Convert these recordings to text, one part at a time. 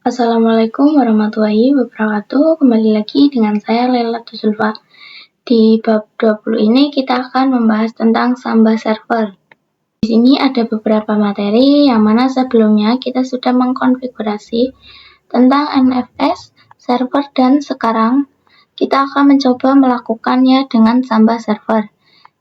Assalamualaikum warahmatullahi wabarakatuh. Kembali lagi dengan saya Lailatul Zulfa. Di bab 20 ini kita akan membahas tentang Samba server. Di sini ada beberapa materi yang mana sebelumnya kita sudah mengkonfigurasi tentang NFS, server, dan sekarang kita akan mencoba melakukannya dengan Samba server.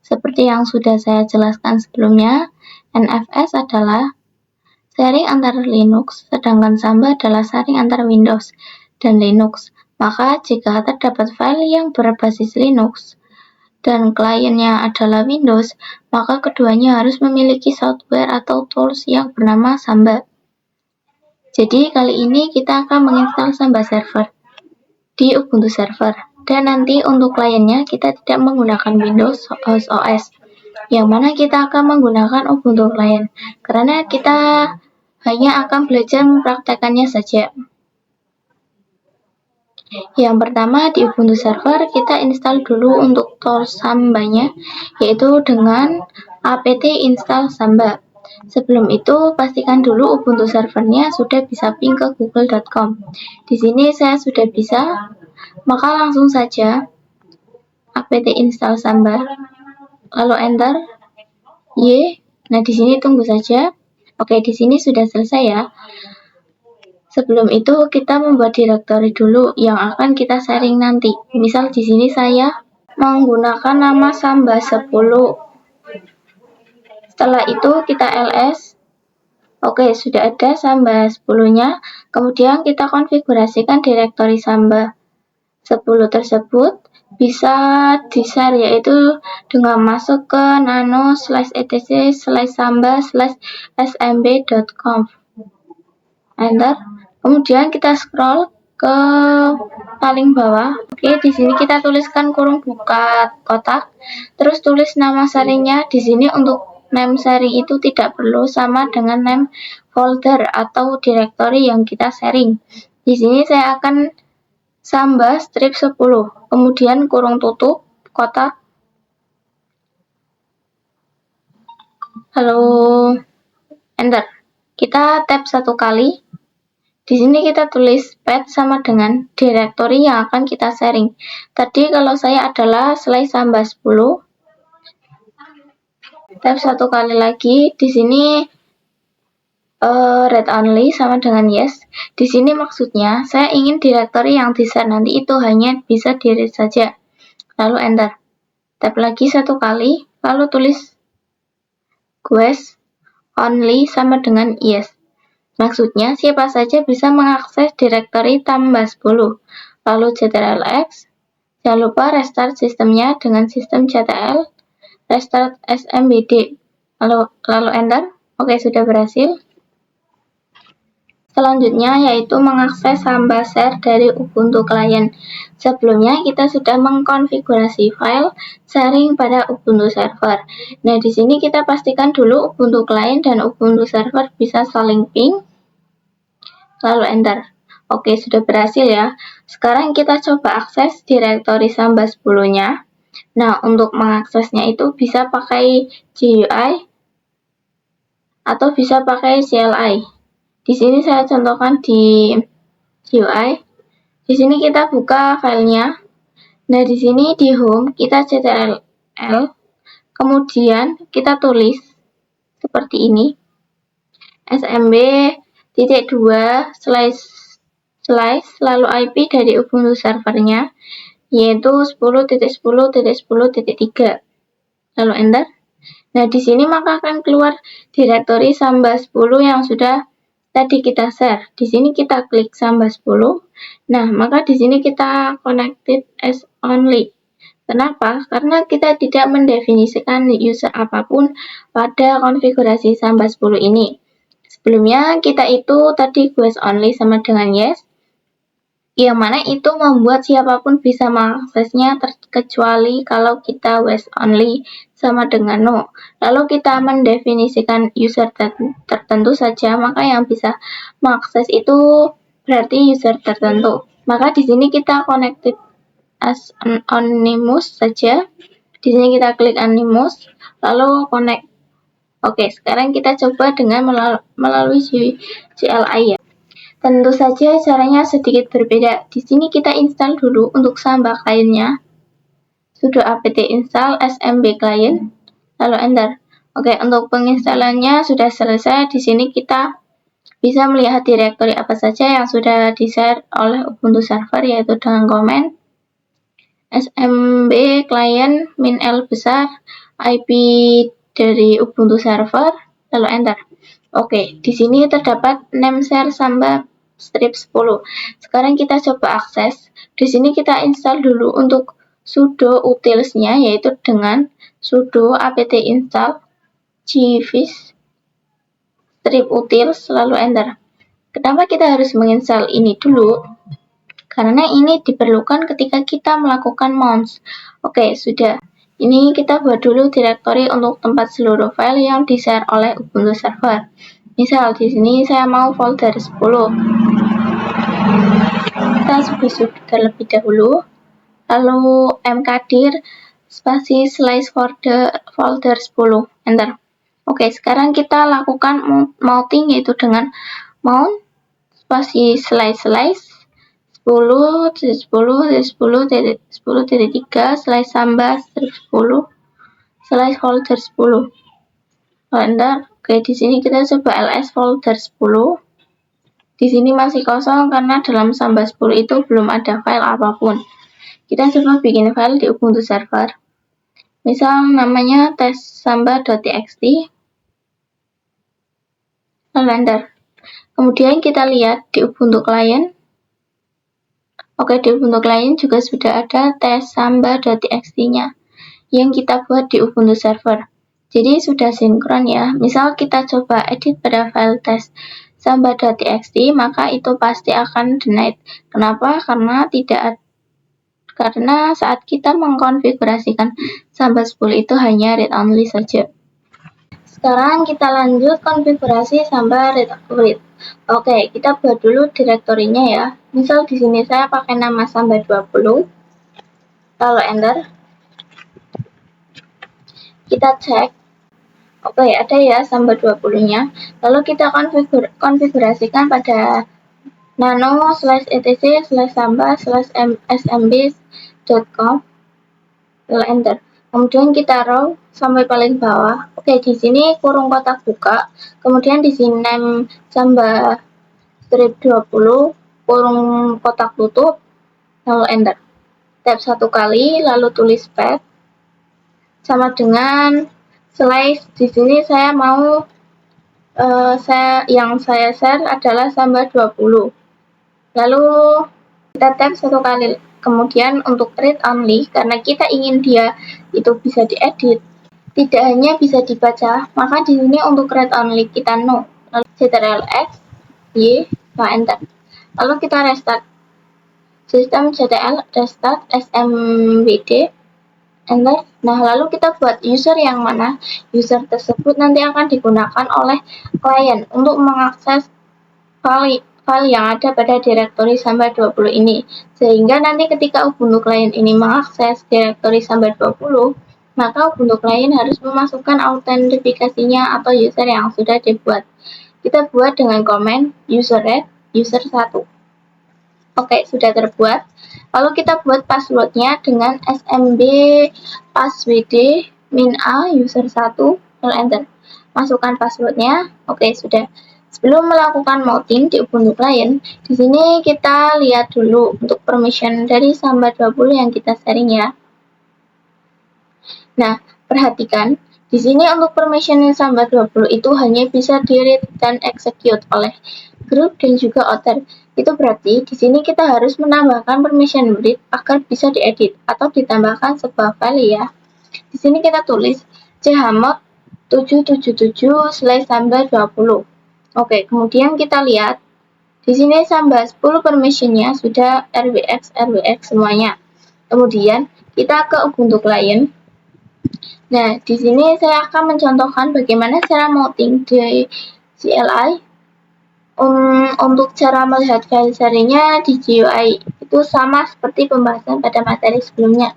Seperti yang sudah saya jelaskan sebelumnya, NFS adalah sharing antara Linux, sedangkan Samba adalah sharing antara Windows dan Linux. Maka jika terdapat file yang berbasis Linux dan kliennya adalah Windows, maka keduanya harus memiliki software atau tools yang bernama Samba. Jadi kali ini kita akan menginstal Samba server di Ubuntu server. Dan nanti untuk kliennya kita tidak menggunakan Windows OS, yang mana kita akan menggunakan Ubuntu client, karena kita hanya akan belajar mempraktekannya saja. Yang pertama, di Ubuntu server kita install dulu untuk tools Sambanya, yaitu dengan apt install Samba. Sebelum itu, pastikan dulu Ubuntu servernya sudah bisa ping ke google.com. Di sini saya sudah bisa, maka langsung saja apt install Samba, lalu enter Y. Nah, di sini tunggu saja. Oke, di sini sudah selesai ya. Sebelum itu kita membuat direktori dulu yang akan kita sharing nanti. Misal di sini saya menggunakan nama Samba 10. Setelah itu kita ls. Oke, sudah ada Samba 10-nya. Kemudian kita konfigurasikan direktori Samba 10 tersebut bisa di-share, yaitu dengan masuk ke nano/etc/samba/smb.conf. Enter. Kemudian kita scroll ke paling bawah. Oke, di sini kita tuliskan kurung buka kotak, terus tulis nama sharingnya. Di sini untuk name sharing itu tidak perlu sama dengan name folder atau directory yang kita sharing. Di sini saya akan Samba strip 10, kemudian kurung tutup kotak. Lalu enter. Kita tab satu kali. Di sini kita tulis path sama dengan directory yang akan kita sharing. Tadi kalau saya adalah /samba 10. Tab satu kali lagi. Di sini read only sama dengan yes. Di sini maksudnya saya ingin directory yang di-share nanti itu hanya bisa di-read saja. Lalu enter. Tab lagi satu kali, lalu tulis request only sama dengan yes. Maksudnya siapa saja bisa mengakses directory tambah 10. Lalu ctrlx. Jangan lupa restart sistemnya dengan sistem ctl restart smbd. Lalu enter. Oke, sudah berhasil. Selanjutnya yaitu mengakses Samba share dari Ubuntu client. Sebelumnya kita sudah mengkonfigurasi file sharing pada Ubuntu server. Nah, di sini kita pastikan dulu Ubuntu client dan Ubuntu server bisa saling ping. Lalu enter. Oke, sudah berhasil ya. Sekarang kita coba akses direktori Samba 10-nya. Nah, untuk mengaksesnya itu bisa pakai GUI atau bisa pakai CLI. Di sini saya contohkan di GUI. Di sini kita buka filenya. Nah, di sini di home kita ctrl, kemudian kita tulis seperti ini. smb.2/ lalu IP dari Ubuntu servernya yaitu 10.10.10.3. Lalu enter. Nah, di sini maka akan keluar direktori Samba 10 yang sudah tadi kita share. Di sini kita klik Samba 10. Nah, maka di sini kita connected as only. Kenapa? Karena kita tidak mendefinisikan user apapun pada konfigurasi Samba 10 ini. Sebelumnya kita itu tadi request only sama dengan yes, yang mana itu membuat siapapun bisa mengaksesnya kecuali kalau kita west only sama dengan no. Lalu kita mendefinisikan user tertentu saja, maka yang bisa mengakses itu berarti user tertentu. Maka di sini kita connected as anonymous saja. Di sini kita klik anonymous, lalu connect. Oke, sekarang kita coba dengan melalui CLI ya. Tentu saja caranya sedikit berbeda. Di sini kita install dulu untuk Samba kliennya. Sudo apt install smb client, lalu enter. Oke, untuk penginstalannya sudah selesai. Di sini kita bisa melihat direktori apa saja yang sudah di-share oleh Ubuntu server, yaitu dengan komen smb client -l besar, IP dari Ubuntu server, lalu enter. Oke, di sini terdapat nameshare Samba strip 10. Sekarang kita coba akses. Di sini kita install dulu untuk sudo utils-nya, yaitu dengan sudo apt install gvis strip utils, lalu enter. Kenapa kita harus menginstal ini dulu? Karena ini diperlukan ketika kita melakukan mount. Oke, sudah. Ini kita buat dulu direktori untuk tempat seluruh file yang di-share oleh Ubuntu server. Misal di sini saya mau folder 10. Kita subscribe terlebih dahulu, lalu mkdir spasi slash folder 10, enter. Oke, sekarang kita lakukan mounting, yaitu dengan mount spasi slash 10.10.10.10.3 slash samba strip 10 slash folder 10, enter. Oke, di sini kita coba ls folder 10. Di sini masih kosong karena dalam Samba 10 itu belum ada file apapun. Kita coba bikin file di Ubuntu server. Misal namanya testsamba.txt, lalu enter. Kemudian kita lihat di Ubuntu client. Oke, di Ubuntu client juga sudah ada testsamba.txt-nya yang kita buat di Ubuntu server. Jadi sudah sinkron ya. Misal kita coba edit pada file testsamba.txt, maka itu pasti akan denied. Kenapa? Karena saat kita mengkonfigurasikan Samba 10 itu hanya read only saja. Sekarang kita lanjut konfigurasi Samba read. Oke, kita buat dulu direktorinya ya. Misal di sini saya pakai nama Samba 20, lalu enter. Kita cek. Oke, ada ya Samba 20-nya. Lalu kita konfigurasikan pada nano/etc/samba/smb.com, lalu enter. Kemudian kita row sampai paling bawah. Oke, di sini kurung kotak buka. Kemudian di sini name Samba strip 20 kurung kotak tutup, lalu enter. Tab satu kali, lalu tulis path sama dengan slash. Di sini saya mau yang saya share adalah Samba 20. Lalu kita tab satu kali. Kemudian untuk read only, karena kita ingin dia itu bisa diedit, tidak hanya bisa dibaca, maka di sini untuk read only kita no. Lalu ctrl+x, y, enter. Lalu kita restart sistem ctl restart smbd, enter. Nah, lalu kita buat user yang mana user tersebut nanti akan digunakan oleh klien untuk mengakses file yang ada pada direktori Samba 20 ini. Sehingga nanti ketika Ubuntu client ini mengakses direktori Samba 20, maka Ubuntu client harus memasukkan autentifikasinya atau user yang sudah dibuat. Kita buat dengan komen user-red user 1. Oke, sudah terbuat. Lalu kita buat passwordnya dengan smb passwd -a user 1, lalu enter. Masukkan passwordnya. Oke, sudah. Sebelum melakukan mounting di Ubuntu client, di sini kita lihat dulu untuk permission dari Samba 20 yang kita sharing ya. Nah, perhatikan, di sini untuk permission Samba 20 itu hanya bisa di-read dan execute oleh group dan juga author. Itu berarti di sini kita harus menambahkan permission read agar bisa diedit atau ditambahkan sebuah file ya. Di sini kita tulis chmod 777/samba20. Oke, kemudian kita lihat di sini Samba 10 permissionnya sudah rwx semuanya. Kemudian kita ke Ubuntu client. Nah, di sini saya akan mencontohkan bagaimana cara mounting di CLI. Untuk cara melihat file serinya di GUI itu sama seperti pembahasan pada materi sebelumnya.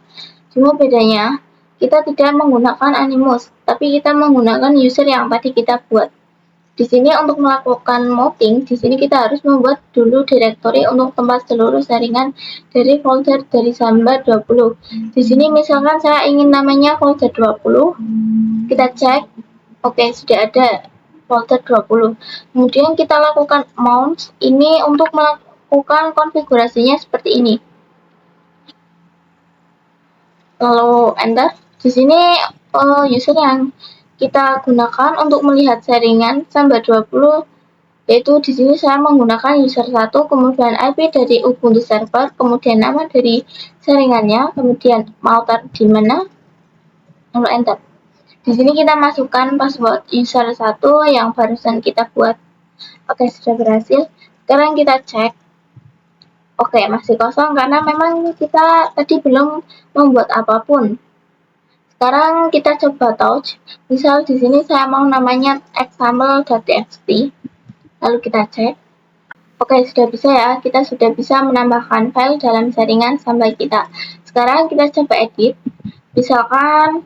Cuma bedanya kita tidak menggunakan Animus, tapi kita menggunakan user yang tadi kita buat. Di sini untuk melakukan mopping, di sini kita harus membuat dulu directory untuk tempat seluruh jaringan dari folder dari Samba 20. Di sini misalkan saya ingin namanya folder 20, kita cek, oke, sudah ada folder 20. Kemudian kita lakukan mount ini untuk melakukan konfigurasinya seperti ini. Lalu enter. Di sini user yang kita gunakan untuk melihat jaringan Samba 20, yaitu di sini saya menggunakan user 1, kemudian IP dari Ubuntu server, kemudian nama dari jaringannya, kemudian mau taruh di mana, lalu enter. Di sini kita masukkan password user 1 yang barusan kita buat. Oke, sudah berhasil. Sekarang kita cek. Oke, masih kosong karena memang kita tadi belum membuat apapun. Sekarang kita coba touch. Misal di sini saya mau namanya example.txt. Lalu kita cek. Oke, sudah bisa ya. Kita sudah bisa menambahkan file dalam jaringan sampai kita. Sekarang kita coba edit. Misalkan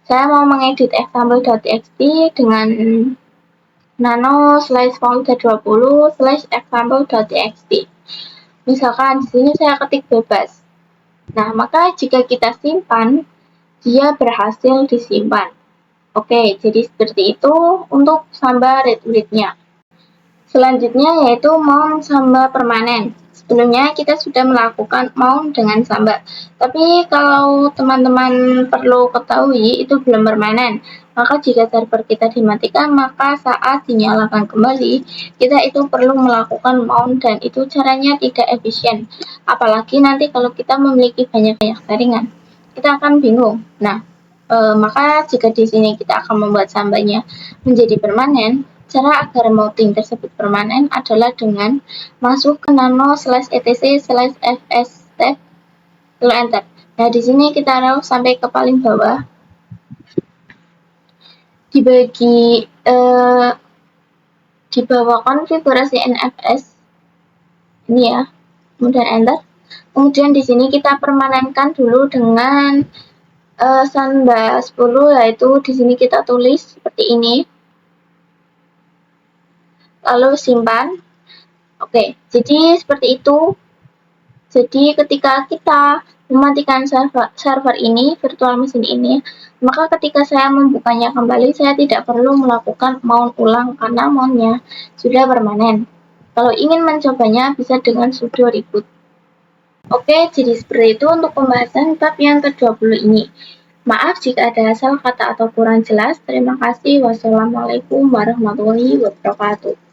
saya mau mengedit example.txt dengan nano/folder20/example.txt. Misalkan di sini saya ketik bebas. Nah, maka jika kita simpan, dia berhasil disimpan. Oke, jadi seperti itu untuk Samba read-read-nya. Selanjutnya yaitu mount Samba permanen. Sebelumnya kita sudah melakukan mount dengan Samba, tapi kalau teman-teman perlu ketahui itu belum permanen. Maka jika server kita dimatikan, maka saat dinyalakan kembali, kita itu perlu melakukan mount dan itu caranya tidak efisien. Apalagi nanti kalau kita memiliki banyak-banyak jaringan, kita akan bingung. Nah, maka jika di sini kita akan membuat Sambanya menjadi permanen, cara agar mounting tersebut permanen adalah dengan masuk ke nano/etc/fsstep lalu enter. Nah, di sini kita taruh sampai ke paling bawah. Di bawah konfigurasi NFS ini ya, kemudian enter. Kemudian di sini kita permanenkan dulu dengan Samba 10, yaitu di sini kita tulis seperti ini. Lalu simpan. Oke, jadi seperti itu. Jadi ketika kita mematikan server ini, virtual machine ini, maka ketika saya membukanya kembali, saya tidak perlu melakukan mount ulang karena mountnya sudah permanen. Kalau ingin mencobanya, bisa dengan sudo reboot. Oke, jadi seperti itu untuk pembahasan bab yang ke-20 ini. Maaf jika ada salah kata atau kurang jelas. Terima kasih. Wassalamualaikum warahmatullahi wabarakatuh.